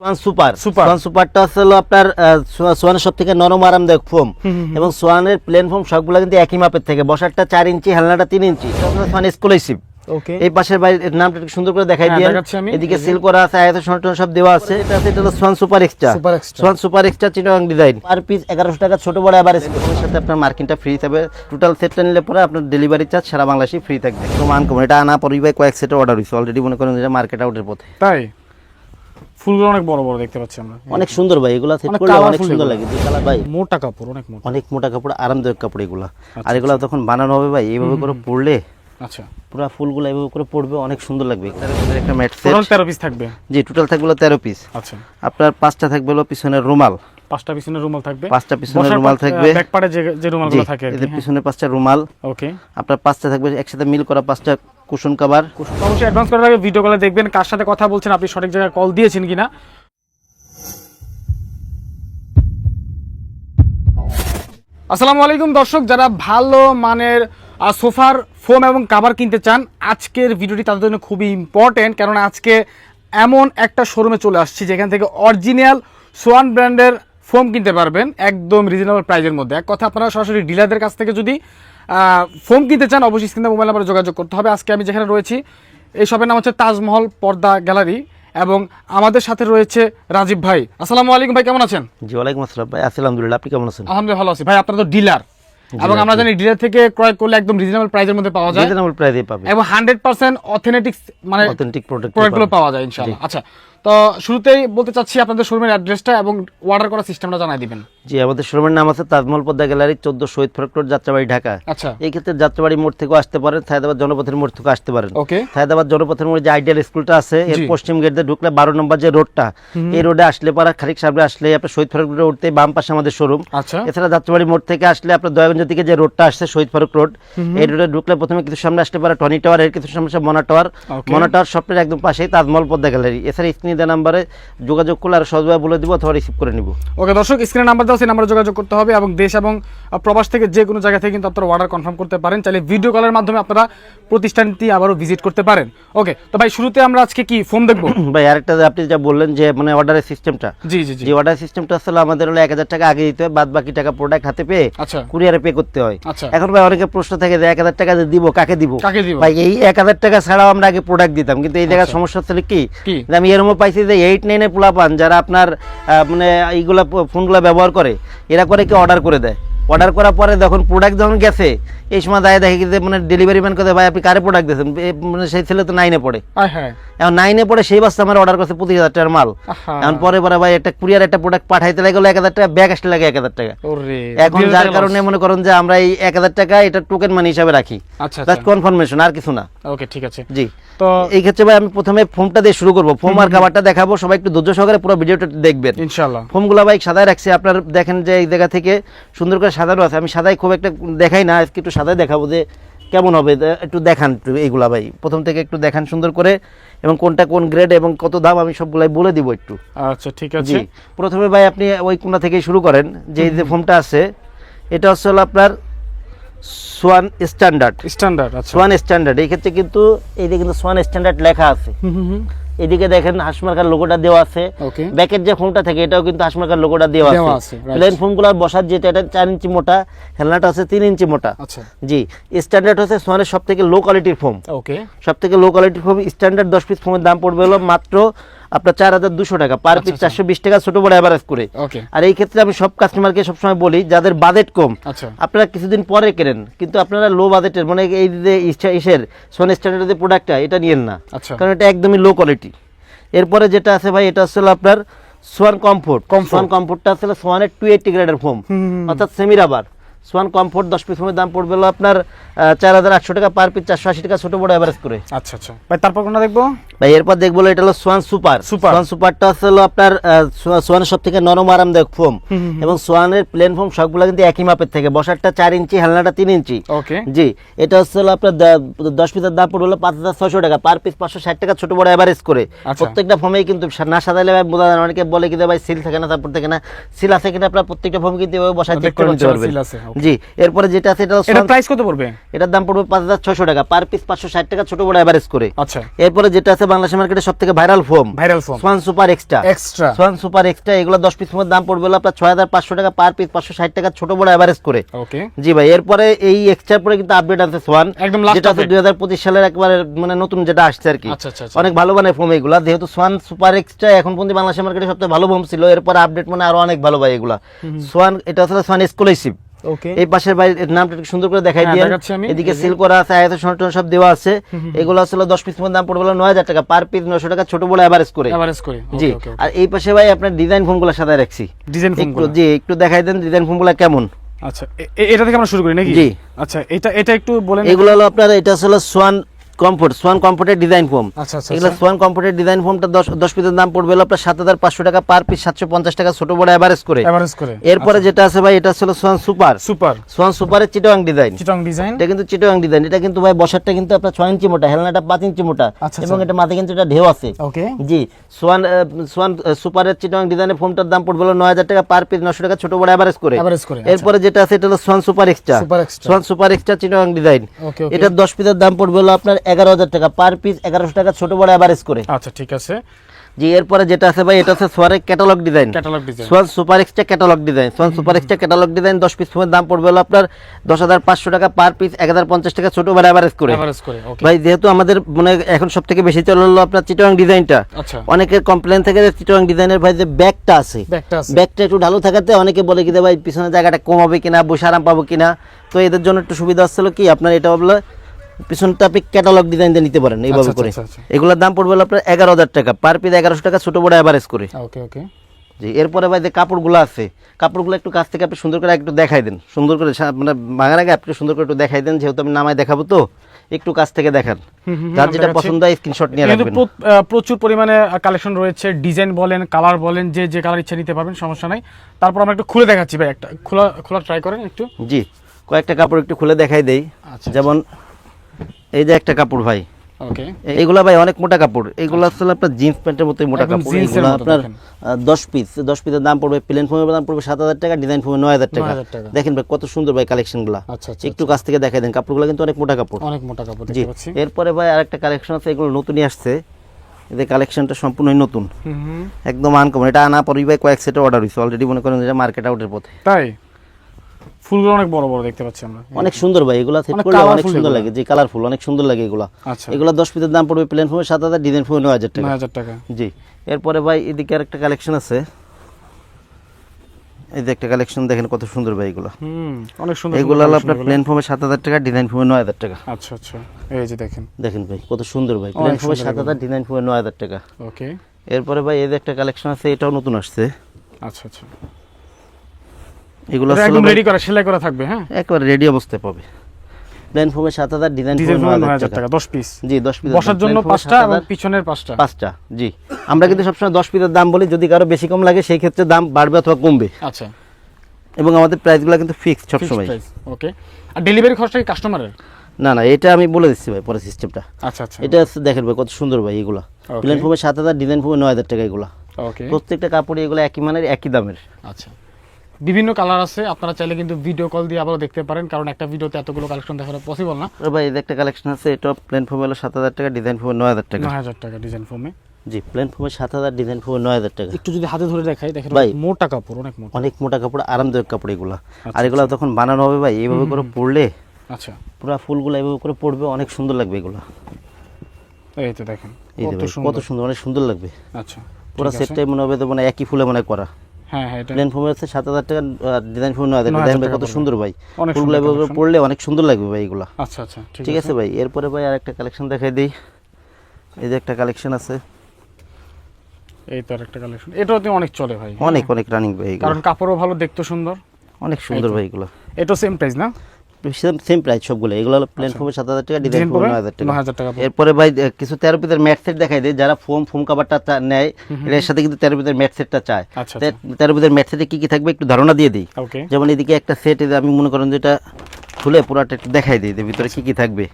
সুপারটা হলো আপনার সোয়ানের সব থেকে নরম আরামদায়ক ফোম এবং সোয়ানের প্লেন ফোম সবগুলো কিন্তু একই মাপের থেকে, বসারটা 4 ইঞ্চি, হেলনাটা 3 ইঞ্চি। Schwann exclusive. এই পাশের বাইরের নামটা একটু সুন্দর করে দেখাই দিই। এদিকে সিল করা আছে, আয়াত সনটন সব দেওয়া আছে। এটা হলো Schwann super extra. Schwann super extra Chittagong design. Per piece 1100 টাকা, ছোট বড় এভারেজ। এর সাথে আপনার মার্কিনটা ফ্রি থাকবে। টোটাল সেটটা নিলে পরে আপনার ডেলিভারি চার্জ সারা বাংলাদেশে ফ্রি থাকবে। একদম আনকমন। এটা আনা পরই ভাই কয়েক সেট অর্ডার হইছে অলরেডি, মনে করেন যে মার্কেট আউটের পথে। তাই ফুলগুলো অনেক বড় বড় দেখতে পাচ্ছি আমরা। অনেক সুন্দর ভাই, এগুলা সেট করলে অনেক সুন্দর লাগে। যে কালার ভাই, মোটা কাপড়, অনেক মোটা কাপড়, আরামদায়ক কাপড় এগুলা। আর এগুলা তখন বানানো হবে ভাই এইভাবে করে পড়লে, আচ্ছা পুরো ফুলগুলো এইভাবে করে পড়বে, অনেক সুন্দর লাগবে। একটা ম্যাট সেট টোটাল 13 পিস থাকবে। জি, টোটাল থাকবে 13 পিস। আচ্ছা, আপনার 5টা থাকবে হলো পিছনের রুমাল, 5টা পিছনের রুমাল থাকবে, 5টা পিছনের রুমাল থাকবে, ব্যাক পার্টে যে রুমালগুলো থাকে আর কি। এদের পিছনে 5টা রুমাল। ওকে, আপনার 5টা থাকবে একসাথে মিল করা 5টা কুশন কভার। অবশ্যই অ্যাডভান্স করার আগে ভিডিও কলে দেখবেন কার সাথে কথা বলছেন, আপনি সঠিক জায়গায় কল দিয়েছেন কিনা। আসসালামু আলাইকুম দর্শক, যারা ভালো মানের সোফার ফোম এবং কাভার কিনতে চান, আজকের ভিডিওটি তাদের জন্য খুবই ইম্পর্টেন্ট। কারণ আজকে এমন একটা শোরুমে চলে আসছি যেখান থেকে অরিজিনাল সোয়ান ব্র্যান্ডের ফোম কিনতে পারবেন একদম রিজনেবল প্রাইজের মধ্যে। এক কথা, আপনারা সরাসরি ডিলারদের কাছ থেকে যদি ফোম কিনতে চান, অবশ্যই স্ক্রিনে মোবাইল নাম্বারে যোগাযোগ করতে হবে। আজকে আমি যেখানে রয়েছি, এই শপের নাম হচ্ছে তাজমহল পর্দা গ্যালারি এবং আমাদের সাথে রয়েছে রাজীব ভাই। আসসালামু আলাইকুম ভাই, কেমন আছেন? জি, ওয়ালাইকুম আসসালাম ভাই, আছি আলহামদুলিল্লাহ। আপনি কেমন আছেন? আলহামদুলিল্লাহ ভালো আছি ভাই। আপনারা তো ডিলার এবং আমরা জানি ডিলার থেকে ক্রয় করলে একদম রিজনেবল প্রাইসের মধ্যে পাওয়া যায়, রিজনেবল প্রাইসে পাবে এবং 100% অথেন্টিক মানে অথেন্টিক প্রোডাক্টগুলো পাওয়া যায় ইনশাআল্লাহ। আচ্ছা, তো শুরুতেই বলতে চাচ্ছি আপনাদের শোরুমের অ্যাড্রেসটা এবং অর্ডার করার সিস্টেমটা জানাই দিবেন। জি, আমাদের শোরুমের নাম আছে তাজমহল পর্দা গ্যালারি, 14 শহীদ ফারুক রোড, যাত্রাবাড়ি, ঢাকা। আচ্ছা, এই ক্ষেত্রে যাত্রাবাড়ি মোড় থেকে আসতে পারেন, সায়দাবাদ জনপথের মোড় থেকে আসতে পারেন। ওকে, সায়দাবাদ জনপথের মোড়ে যে আইডিয়াল স্কুলটা আছে, এর পশ্চিম গেট দিয়ে ঢুকলে 12 নম্বর যে রোডটা, এই রোডে আসলে পরে খানিক সামনে আসলে আপনার শহীদ ফারুক রোডে উঠতে বাম পাশে আমাদের শোরুম। আচ্ছা, এছাড়া যাত্রাবাড়ি মোড় থেকে আসলে আপনার দয়াগঞ্জ থেকে যে রোডটা আসছে শহীদ ফারুক রোড, এই রোডে ঢুকলে প্রথমে কিছু সামনে আসলে পরে টনি টাওয়ার, এর কিছু সামনে মনা টাওয়ার। মনা টাওয়ার শপের একদম পাশেই তাজমহল পর্দা গ্যালারি। এছাড়া স্ক্রিনে দেওয়া নাম্বারে যোগাযোগ করলে আর সহজভাবে বলে দিব অথবা রিসিভ করে নিব। ওকে দর্শক, স্ক্রিনে নাম্বার দাও, সেই নাম্বারে যোগাযোগ করতে হবে এবং দেশ এবং প্রবাস থেকে যে কোনো জায়গা থেকে কিন্তু আপনারা অর্ডার কনফার্ম করতে পারেন। চাইলে ভিডিও কলের মাধ্যমে আপনারা প্রতিষ্ঠানটি আবারও ভিজিট করতে পারেন। ওকে, তো ভাই শুরুতে আমরা আজকে কি ফোন দেখবো? ভাই আরেকটা আপনি যা বললেন যে মানে অর্ডারের সিস্টেমটা, জি জি জি, যে অর্ডার সিস্টেমটা আসলে আমাদের হলো 1000 টাকা আগে দিতে হয়, বাদ বাকি টাকা প্রোডাক্ট হাতে পেয়ে আচ্ছা কুরিয়ারে পে করতে হয়। আচ্ছা, এখন ভাই অনেকে প্রশ্ন থাকে যে 1000 টাকা যে দিব কাকে দিব? ভাই এই 1000 টাকা ছাড়াও আমরা আগে প্রোডাক্ট দিতাম, কিন্তু এই জায়গায় সমস্যা হচ্ছে কি যে আমি এরকম পাইছি যে 8-9 এর পোলাপান যারা আপনার মানে এইগুলা ফোনগুলো ব্যবহার করে, এরা করে কি অর্ডার করে দেয়। অর্ডার করার পরে যখন প্রোডাক্ট যখন গেছে, এই সময় দায় দেখে যে মানে ডেলিভারি ম্যান কথা, ভাই আপনি কারে প্রোডাক্ট দিয়েছেন? মানে সেই ছেলে তো 9-এ পড়ে। এখন 9-এ পড়ে সেই বাচ্চা আমার অর্ডার করছে 25,000 টাকার মাল। এখন পরে ভাই একটা কুরিয়ার একটা প্রোডাক্ট পাঠাইতে লাগে 1000 টাকা, ব্যাগ আসতে লাগে 1000 টাকা। এখন যার কারণে মনে করেন যে আমরা এই 1000 টাকা এটা টোকেন মানি হিসাবে রাখি। আচ্ছা, কনফার্মেশন, আর কিছু না। ওকে, ঠিক আছে। জি, তো এই ক্ষেত্রে ভাই আমি প্রথমে ফোমটা দিয়ে শুরু করবো। ফোম আর কাভারটা দেখাবো, সবাই একটু ধৈর্য সহকারে পুরো ভিডিওটা দেখবেন ইনশাআল্লাহ। ফোমগুলো ভাই সাদায় রাখছি, আপনার দেখেন যে এই জায়গা থেকে সুন্দর করে সাজানো আছে। আমি সাদায় খুব একটা দেখাই না, আজকে একটু সাদায় দেখাবো যে কেমন হবে, একটু দেখান এইগুলা ভাই প্রথম থেকে একটু দেখান সুন্দর করে, এবং কোনটা কোন গ্রেড এবং কত দাম আমি সবগুলাই বলে দিব একটু। আচ্ছা, ঠিক আছে। প্রথমে ভাই আপনি ওই কোণা থেকেই শুরু করেন। যে এই যে ফোমটা আছে, এটা হচ্ছে হলো আপনার সোয়ান স্ট্যান্ডার্ড। আচ্ছা, সোয়ান স্ট্যান্ডার্ড। এই ক্ষেত্রে কিন্তু এই যে কিন্তু সোয়ান স্ট্যান্ডার্ড লেখা আছে। এদিকে দেখেন হাসমার্কার লোগোটা দেওয়া আছে। ব্যাকের যে ফোমটা থাকে এটাও কিন্তু হাসমার্কার লোগোটা দেওয়া আছে। প্লেন ফোমগুলোর বসার যেটা, এটা 4 ইঞ্চি মোটা, হেলনাটা আছে 3 ইঞ্চি মোটা। জি, স্ট্যান্ডার্ড হচ্ছে সোয়ানের সব থেকে লো কোয়ালিটির ফোম। সব থেকে লো কোয়ালিটির ফোম স্ট্যান্ডার্ড 10 পিস ফোমের দাম পড়বে হলো মাত্র আপনার 4200 টাকা, পার পিস 420 টাকা, ছোট বড় এভারেজ করে। আর এই ক্ষেত্রে আমি সব কাস্টমারকে সবসময় বলি, যাদের বাজেট কম আপনারা কিছুদিন পরে কেনেন, কিন্তু আপনারা লো বাজেটের মানে এই যে ইসের সোয়ান স্ট্যান্ডার্ডের যে প্রোডাক্টটা, এটা নিয়েন না, কারণ এটা একদমই লো কোয়ালিটি। এরপরে যেটা আছে ভাই, এটা হচ্ছে আপনার সোয়ান কমফোর্ট। সোয়ান কমফোর্টটা আসলে সোয়ানের 280 গ্রেডের ফোম, অর্থাৎ semi rubber. Swan comfort 10 piece ফোমের দাম পড়বে হলো আপনার 4800 টাকা, পার পিস 480 টাকা, ছোট বড় এভারেজ করে। আচ্ছা আচ্ছা ভাই, তারপর কোনটা দেখবো? ভাই এরপর দেখবো এটা হলো সোয়ান সুপার। সোয়ান সুপারটা হলো আপনার সোয়ানের সব থেকে নরম আরামদায়ক ফোম এবং সোয়ানের প্লেন ফোম সবগুলো কিন্তু একই মাপের থেকে, বসারটা 4 ইঞ্চি, হেলনাটা 3 ইঞ্চি। জি, এটা হচ্ছে আপনার 10 পিসের দাম পড়বে হলো 5600 টাকা, পার পিস 560 টাকা, ছোট বড় এভারেজ করে। প্রত্যেকটা ফোমেই কিন্তু না সাজাইলে ভাই বোঝা যায় না, অনেকে বলে কিন্তু ভাই সিল থাকে না, তারপর থেকে না সিল আছে কিনা আপনার প্রত্যেকটা ফোম কিন্তু এভাবে বসায় চেক করে নিতে পারবেন। জি, এরপরে যেটা আছে এটা এটা প্রাইস কত পড়বে? এটার দাম পড়বে 5600 টাকা, পার পিস 560 টাকা, ছোট বড় এভারেজ করে। আচ্ছা, এরপরে যেটা আছে বাংলাদেশ মার্কেটে সবথেকে viral foam Schwann super extra. Schwann super extra এগুলো 10 পিস দাম পড়বে হলো আপনার 6500 টাকা, পার পিস 560 টাকা, ছোট বড় এভারেজ করে। ওকে জি ভাই, এরপরে এই এক্সট্রা পরে কিন্তু আপডেট আছে সোয়ান, যেটা আছে 2025 সালের একবারে মানে নতুন যেটা আসছে আর কি। অনেক ভালো মানে ফোম এগুলা, যেহেতু সোয়ান সুপার এক্সট্রা এখন পর্যন্ত বাংলাদেশ মার্কেটে সবচেয়ে ভালো ফোম ছিল, এরপরে আপডেট মানে আরো অনেক ভালো ভাই এগুলা। সোয়ান এটা হচ্ছে সোয়ান এক্সক্লুসিভ। ওকে, এই পাশের ভাই নামটা একটু সুন্দর করে দেখাই দিই, এদিকে সিল করা আছে, আয়াত সনটন সব দেওয়া আছে। এগুলো আসলে 10 পিস দাম পড়বে 9000 টাকা, পার পিস 900 টাকা, ছোট বড় এভারেজ করে। জি, আর এই পাশে ভাই আপনার ডিজাইন ফোমগুলো সাদা রাখছি, ডিজাইন ফোমগুলো জি একটু দেখাই দেন ডিজাইন ফোমগুলো কেমন। আচ্ছা, এটা থেকে আমরা শুরু করি নাকি? জি, আচ্ছা, এটা একটু বলেন। এগুলো হলো আপনার, এটা হলো সোয়ান কমফোর্ট, সোয়ান কমফোর্টের ডিজাইন ফোম। এগুলো সোয়ান কমফোর্টের ডিজাইন ফোমটা 10 পিসের দাম পড়বে হলো আপনার 7500 টাকা, পার পিস 750 টাকা, ছোট বড় এভারেজ করে। এরপরে যেটা আছে ভাই এটা হলো সোয়ান সুপার। সোয়ান সুপারের চিটাগাং ডিজাইন। এটা কিন্তু চিটাগাং ডিজাইন, এটা কিন্তু ভাই বসারটা কিন্তু আপনার 6 ইঞ্চি মোটা, হেলনাটা 5 ইঞ্চি মোটা, এবং এটা মাথায় কিন্তু এটা ঢেউ আছে। জি, সোয়ান সুপারের চিটাগাং ডিজাইনের ফোমটার দাম পড়বে হলো 9000 টাকা, পার পিস 900 টাকা, ছোট বড় এভারেজ করে। এরপরে যেটা আছে এটা হলো Schwann super extra. Schwann super extra Chittagong design, এটা 10 পিসের দাম পড়বে হলো আপনার 11000 টাকা, পার পিস 1100 টাকা, ছোট বড় এভারেজ করে। আচ্ছা, ঠিক আছে। জি, এরপরে যেটা আছে ভাই এটা হচ্ছে সোয়ারের catalogue design, Swan super extra catalogue design. Swan super extra catalogue design 10 piece দাম পড়বে হলো আপনার 10500 টাকা, পার পিস 1050 টাকা, ছোট বড় এভারেজ করে। ভাই যেহেতু আমাদের মানে এখন সবথেকে বেশি চলে হলো আপনার চিটাগাং ডিজাইনটা, অনেকের কমপ্লেইন থাকে যে চিটাগাং ডিজাইনের ভাই যে ব্যাকটা আছে, ব্যাকটা একটু ঢালু থাকাতে অনেকে বলে কি ভাই পিছনের জায়গাটা কম হবে কিনা, বসে আরাম পাবো কিনা। তো এদের জন্য একটু সুবিধা হচ্ছিল কি আপনার এটা বলে পিছনটা আপনি ক্যাটালগ ডিজাইন দিয়ে নিতে পারেন এইভাবে করে। এগুলোর দাম পড়বে আপনার 11000 টাকা, পার পিস 1100 টাকা, ছোট বড় এভারেজ করে। ওকে। জি, এরপরে ভাই যে কাপড়গুলো আছে, কাপড়গুলো একটু কাছ থেকে আপনি সুন্দর করে একটু দেখাই দেন, সুন্দর করে মানে ভাঙার আগে আপনি সুন্দর করে একটু দেখাই দেন, যেহেতু আমি নামায় দেখাবো তো একটু কাছ থেকে দেখান, যার যেটা পছন্দ হয় স্ক্রিনশট নিয়ে রাখবেন। প্রচুর পরিমাণে কালেকশন রয়েছে, ডিজাইন বলেন, কালার বলেন, যে কালার ইচ্ছা নিতে পারবেন, সমস্যা নাই। তারপর আমরা একটু খুলে দেখাচ্ছি ভাই, একটা খোলা ট্রাই করেন একটু। জি, কয়েকটা কাপড় একটু খুলে দেখাই দেই। যেমন এই যে একটা কাপড় ভাই, ওকে, এইগুলা ভাই অনেক মোটা কাপড়, এইগুলো আসলে আপনার জিন্স প্যান্টের মতোই মোটা কাপড়। এইগুলো আপনার 10 পিসের দাম পড়বে, প্লেন ফোমের দাম পড়বে 7000 টাকা, ডিজাইন ফোমে 9000 টাকা। দেখেন ভাই কত সুন্দর ভাই কালেকশনগুলো, একটু কাছ থেকে দেখাই দেন, কাপড়গুলো কিন্তু অনেক মোটা কাপড়, অনেক মোটা কাপড় দেখতে পাচ্ছি। এরপরে ভাই আরেকটা কালেকশন আছে, এগুলো নতুনই আসছে, এদের কালেকশনটা সম্পূর্ণই নতুন, একদম আনকমন। এটা আনা পরেই ভাই কয়েক সেট অর্ডার হইছে অলরেডি, মনে করেন এটা মার্কেট আউটের পথে। তাই ফুলগুলো অনেক বড় বড় দেখতে পাচ্ছি আমরা, অনেক সুন্দর ভাই, এগুলা সেট করলে অনেক সুন্দর লাগে, যে কালারফুল অনেক সুন্দর লাগে এগুলা। এগুলা 10 পিসের দাম পড়বে প্লেন ফোমে 7000, ডিজাইন ফোমে 9000 টাকা। 9000 টাকা। জি, এরপরে ভাই এদিকে আরেকটা কালেকশন আছে, এই যে একটা কালেকশন দেখেন কত সুন্দর ভাই এগুলা, অনেক সুন্দর। এগুলা হলো আপনার প্লেন ফোমে 7000 টাকা, ডিজাইন ফোমে 9000 টাকা। আচ্ছা, এই যে দেখেন ভাই কত সুন্দর ভাই, প্লেন ফোমে 7000, ডিজাইন ফোমে 9000 টাকা। ওকে। এরপরে ভাই এই যে একটা কালেকশন আছে, এটাও নতুন আসছে। আচ্ছা, এগুলো একদম রেডি করা, সেলাই করা থাকবে, হ্যাঁ একবারে রেডি অবস্থায় পাবে। প্লেন ফোমে 7000, ডিজাইন ফোমে 9000 টাকা, 10 পিস। জি, 10 পিস, বসার জন্য 5টা এবং পিছনের 5টা। জি, আমরা কিন্তু সবসময় 10 পিসের দাম বলি, যদি কারো বেশি কম লাগে সেই ক্ষেত্রে দাম বাড়বে অথবা কমবে। আচ্ছা, এবং আমাদের প্রাইসগুলো কিন্তু ফিক্সড সব সময়। ওকে। আর ডেলিভারি খরচটা কি কাস্টমারের? না, এটা আমি বলে দিচ্ছি ভাই পরে সিস্টেমটা। আচ্ছা, এটা দেখেন ভাই কত সুন্দর ভাই এগুলা, প্লেন ফোমে 7000, ডিজাইন ফোমে 9000 টাকা এগুলা। ওকে। প্রত্যেকটা কাপড় এগুলো একই মানের, একই দামের। আচ্ছা, বিভিন্ন কালার আছে, আপনারা চাইলে কিন্তু ভিডিও কল দিয়ে আবারও দেখতে পারেন, কারণ একটা ভিডিওতে এতগুলো কালেকশন দেখানো পসিবল না। ভাই এই একটা কালেকশন আছে, এটা প্লেন ফোমে হলো 7000 টাকা, ডিজাইন ফোমে 9000 টাকা। 9000 টাকা ডিজাইন ফোমে। জি, প্লেন ফোমে 7000, ডিজাইন ফোমে 9000 টাকা। একটু যদি হাতে ধরে দেখাই, দেখেন ভাই মোটা কাপড়, অনেক মোটা কাপড়, আরামদায়ক কাপড় এগুলা। আর এগুলা তখন বানানো হবে ভাই এইভাবে করে পরলে, আচ্ছা পুরো ফুলগুলো এইভাবে করে পড়বে, অনেক সুন্দর লাগবে এগুলা। এই তো দেখেন কত সুন্দর, অনেক সুন্দর লাগবে। আচ্ছা, পুরো সেটটাই মনে হবে তো মানে একই ফুলে মনে করা। হ্যাঁ, এটা প্লেন ফোমে আছে 7000 টাকা, ডিজাইন ফোমে 9000 টাকা। দেখেন কত সুন্দর ভাই, ফুলগুলো এইভাবে পড়লে অনেক সুন্দর লাগবে ভাই এগুলা। আচ্ছা, ঠিক আছে ভাই। এরপরে ভাই আরেকটা কালেকশন দেখাই দেই, এই যে একটা কালেকশন আছে, এই তো আরেকটা কালেকশন, এটাও তো অনেক চলে ভাই, অনেক রানিং ভাই, কারণ কাপড়ও ভালো, দেখতে সুন্দর, অনেক সুন্দর ভাই এগুলো। এটা সেম প্রাইস না? সেম প্রাইস সবগুলো। এগুলো হলো প্লেন ফোমে 7000 টাকা, ডিজাইন ফোমে 9000 টাকা। এরপরে ভাই কিছু 13 পিসের ম্যাট সেট দেখাই দেয়, যারা ফোম কাভারটা নেয় এর সাথে কিন্তু 13 পিসের ম্যাট সেটটা চায়। 13 পিসের ম্যাট সেটে কি থাকবে একটু ধারণা দিয়ে দিই। যেমন এদিকে একটা সেট, আমি মনে করেন যেটা খুলে পুরোটা একটু দেখাই দিই, ভিতরে কি থাকবে।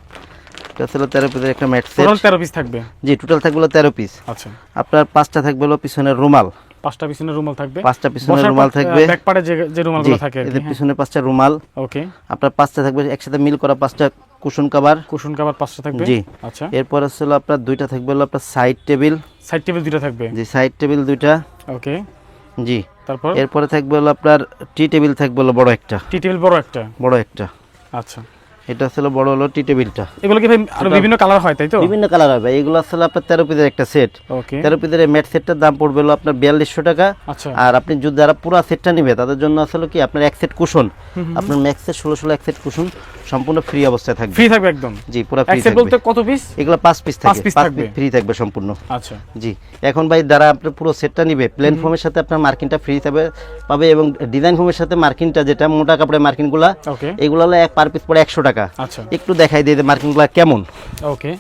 এটা হলো 13 পিসের একটা ম্যাট সেট, টোটাল 13 পিস থাকবে। জি, টোটাল থাকবে 13 পিস। আচ্ছা, আপনার 5টা থাকবে হলো পিছনের রুমাল, 5টা পিছনে রুমাল থাকবে, 5টা পিছনে রুমাল থাকবে, ব্যাক পার্টে যে রুমালগুলো থাকে এদের পিছনে 5টা রুমাল। ওকে, আপনার 5টা থাকবে একসাথে মিল করা 5টা কুশন কভার 5টা থাকবে। জি, আচ্ছা, এরপর হলো আপনার 2টা থাকবে হলো আপনার সাইড টেবিল 2টা থাকবে। জি, সাইড টেবিল 2টা। ওকে, জি, তারপর এরপরে থাকবে হলো আপনার টি টেবিল থাকবে হলো বড় একটা। টি টেবিল বড় একটা। আচ্ছা, এটা হলো বড় হলো টি টেবিলটা। এগুলো কি ভাই আরো বিভিন্ন কালার হয় তাই তো? বিভিন্ন কালার হবে, এগুলো আসলে আপনার 13 পিসের একটা সেট। ওকে, 13 পিসের ম্যাট সেটটার দাম পড়বে হলো আপনার 4200 টাকা। আচ্ছা, আর আপনি যদি যারা পুরো সেটটা নেবে তাদের জন্য আসলে কি আপনার এক সেট কুশন, আপনার ম্যাক্সের 16 এক সেট কুশন সম্পূর্ণ ফ্রি অবস্থায় থাকবে। ফ্রি থাকবে একদম? জি, পুরো ফ্রি এক সেট থাকবে। বলতে কত পিস? এগুলো 5 পিস থাকবে, 5 পিস 5 থাকবে, পিস ফ্রি থাকবে সম্পূর্ণ। আচ্ছা, জি, এখন ভাই যারা আপনার পুরো সেটটা নিবে প্লেন ফোমের সাথে আপনার মার্কিনটা ফ্রি পাবে এবং ডিজাইন ফোমের সাথে মার্কিনটা যেটা মোটা কাপড়ের মার্কিনগুলো, ওকে, এগুলো হলো এক পার পিস পড়ে 100 টাকা। আচ্ছা, একটু দেখাই দিয়ে মার্কিনগুলো কেমন। ওকে,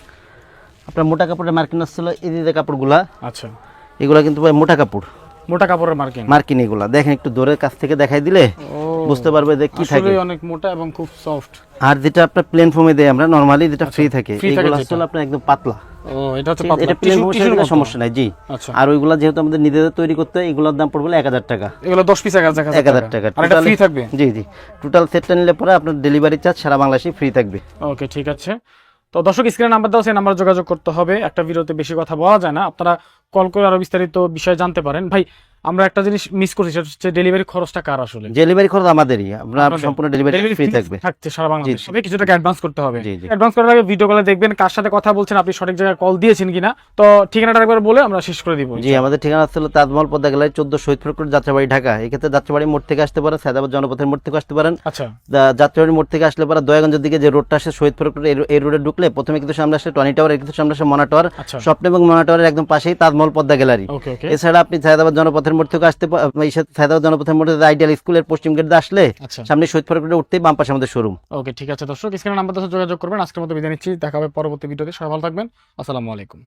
আপনার মোটা কাপড়ের মার্কিন আসছিল এই যে কাপড়গুলা, আচ্ছা, এগুলা কিন্তু ভাই মোটা কাপড়, মোটা কাপড়ের মার্কিন এগুলা দেখেন একটু দূরের কাছ থেকে দেখাই দিলে বুঝতে পারবে যে কি থাকে। আসলে অনেক মোটা এবং খুব সফট। আর যেটা আপনার প্লেন ফোমে দেয় আমরা নরমালি যেটা ফ্রি থাকে, এগুলো যেটা। আসলে আপনার একদম পাতলা। ও, এটা হচ্ছে পাতলা, এটা প্লেন ফোমের সাথে সমস্যা নাই। জি, আচ্ছা, আর ওইগুলা যেহেতু আমাদের নিজেদের তৈরি করতে হয়, এগুলোর দাম পড়বে 1000 টাকা। এগুলো 10 পিস 1000 টাকা। আর এটা ফ্রি থাকবে? জি জি, টোটাল সেটটা নিলে পরে আপনার ডেলিভারি চার্জ সারা বাংলাদেশে ফ্রি থাকবে। ওকে, ঠিক আছে। তো দর্শক, স্ক্রিনে নাম্বার দাও, সেই নাম্বারে যোগাযোগ করতে হবে। একটা ভিডিওতে বেশি কথা বলা যায় না, আপনারা কল করে আরো বিস্তারিত বিষয় জানতে পারেন। ভাই, আমরা একটা জিনিস মিস করছি, সেটা হচ্ছে ডেলিভারি খরচটা কার আসলে? ডেলিভারি খরচ আমাদেরই, আপনার সম্পূর্ণ ডেলিভারি ফ্রি থাকবে, থাকছে সারা বাংলাদেশে। তবে কিছু টাকা অ্যাডভান্স করতে হবে। জি জি, অ্যাডভান্স করার আগে ভিডিও কলে দেখবেন কার সাথে কথা বলছেন, আপনি সঠিক জায়গায় কল দিয়েছেন কিনা। তো ঠিকানাটা একবার বলে আমরা শেষ করে দিব। জি, আমাদের ঠিকানা হচ্ছে তাজমহল পদ্মা গ্যালারি 14 শহীদ ফরকুট যাত্রাবাড়ি ঢাকা। এক্ষেত্রে যাত্রাবাড়ি মোড় থেকে আসতে পারেন, সায়দাবাদ জনপথের মোড় থেকে আসতে পারেন। আচ্ছা, যাত্রাবাড়ি মোড় থেকে আসলে পরে দয়াগঞ্জের দিকে যে রোডটা আসে শহীদ ফরকুট, এই রোডে ঢুকলে প্রথমে কিন্তু সামনে আসলে টনি টাওয়ার, কিন্তু সামনে আসে মনা টাওয়ার, আচ্ছা, স্বপ্ন এবং মনা টাওয়ারের একদম পাশেই তাজমহল পদ্মা গ্যালারি। ওকে, ওকে, এছাড়া আপনি সায়দাবাদ জনপথের মোড় থেকে আসতে সায়দাবাদ জনপথের মোড়ে আইডিয়াল স্কুলের পশ্চিম গেট দিয়ে আসলে আচ্ছা, সামনে শহীদ ফরকুটে উঠতেই বাম পাশে আমাদের শোরুম। ওকে, ঠিক আছে দর্শক, স্ক্রিনে নাম্বার দাও, যোগাযোগ করবেন। আজকের মতো বিদায় নিচ্ছি, দেখা হবে পরবর্তী ভিডিওতে। সবাই ভালো থাকবেন, আসসালামু আলাইকুম।